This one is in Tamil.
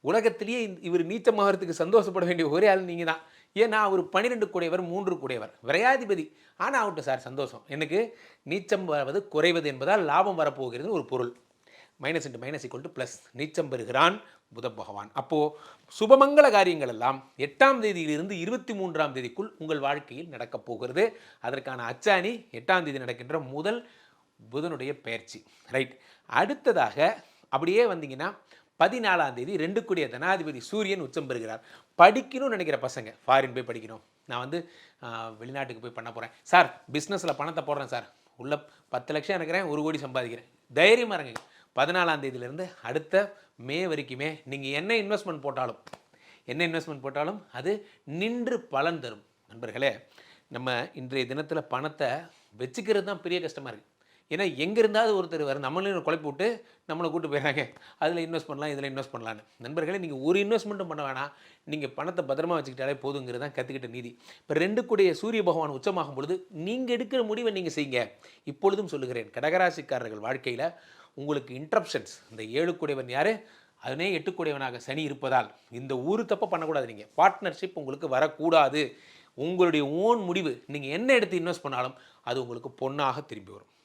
உலகத்திலேயே இவர் நீச்சமாகறதுக்கு சந்தோஷப்பட வேண்டிய ஒரே ஆள் நீங்கள் தான். ஏன்னா அவர் 12 கூடையவர் 3 கூடையவர் விரையாதிபதி. ஆனால் ஆகட்டும் சார் சந்தோஷம், எனக்கு நீச்சம் வருவது குறைவது என்பதால் லாபம் வரப்போகிறது ஒரு பொருள். Minus into minus equal to plus. நீச்சம் பெறுகிறான் புத பகவான். அப்போது சுபமங்கள காரியங்கள் எல்லாம் 8ஆம் தேதியிலிருந்து 23ஆம் தேதிக்குள் உங்கள் வாழ்க்கையில் நடக்கப் போகிறது. அதற்கான அச்சாணி 8ஆம் தேதி நடக்கின்ற முதல் புதனுடைய பயிற்சி. ரைட். அடுத்ததாக அப்படியே வந்தீங்கன்னா 14ஆம் தேதி 2 கூடிய தனாதிபதி சூரியன் உச்சம் பெறுகிறார். படிக்கணும்னு நினைக்கிற பசங்க ஃபாரின் போய் படிக்கணும், நான் வந்து வெளிநாட்டுக்கு போய் பண்ண போகிறேன் சார், பிஸ்னஸில் பணத்தை போடுறேன் சார், உள்ள 10 லட்சம் இருக்கிறேன், 1 கோடி சம்பாதிக்கிறேன், தைரியமாக இருங்க. 14ஆம் தேதியிலேருந்து அடுத்த மே வரைக்குமே நீங்கள் என்ன இன்வெஸ்ட்மெண்ட் போட்டாலும் அது நின்று பலன் தரும். நண்பர்களே, நம்ம இன்றைய தினத்தில் பணத்தை வச்சுக்கிறது தான் பெரிய கஷ்டமாக இருக்குது. ஏன்னா எங்கே இருந்தாவது ஒருத்தர் வர நம்மளையும் குழப்பி விட்டு நம்மளை கூட்டு போயிடறாங்க, அதில் இன்வெஸ்ட் பண்ணலாம் இதில் இன்வெஸ்ட் பண்ணலான்னு. நண்பர்களே, நீங்கள் ஒரு இன்வெஸ்ட்மெண்ட்டும் பண்ண வேணாம், நீங்கள் பணத்தை பத்திரமா வச்சுக்கிட்டாலே போதுங்கிறது தான் கற்றுக்கிட்ட நீதி. இப்போ 2 கூடிய சூரிய பகவான் உச்சமாகும் பொழுது நீங்கள் எடுக்கிற முடிவை நீங்கள் செய்யுங்க. இப்பொழுதும் சொல்லுகிறேன், கடகராசிக்காரர்கள் வாழ்க்கையில் உங்களுக்கு இன்ட்ரப்ஷன்ஸ், இந்த 7 கூடியவன் யார், அதனே 8 கூடியவனாக சனி இருப்பதால் இந்த ஊரு தப்ப பண்ணக்கூடாது. நீங்கள் பார்ட்னர்ஷிப் உங்களுக்கு வரக்கூடாது. உங்களுடைய ஓன் முடிவு, நீங்கள் என்ன எடுத்து இன்வெஸ்ட் பண்ணாலும் அது உங்களுக்கு பொன்னாக திரும்பி வரும்.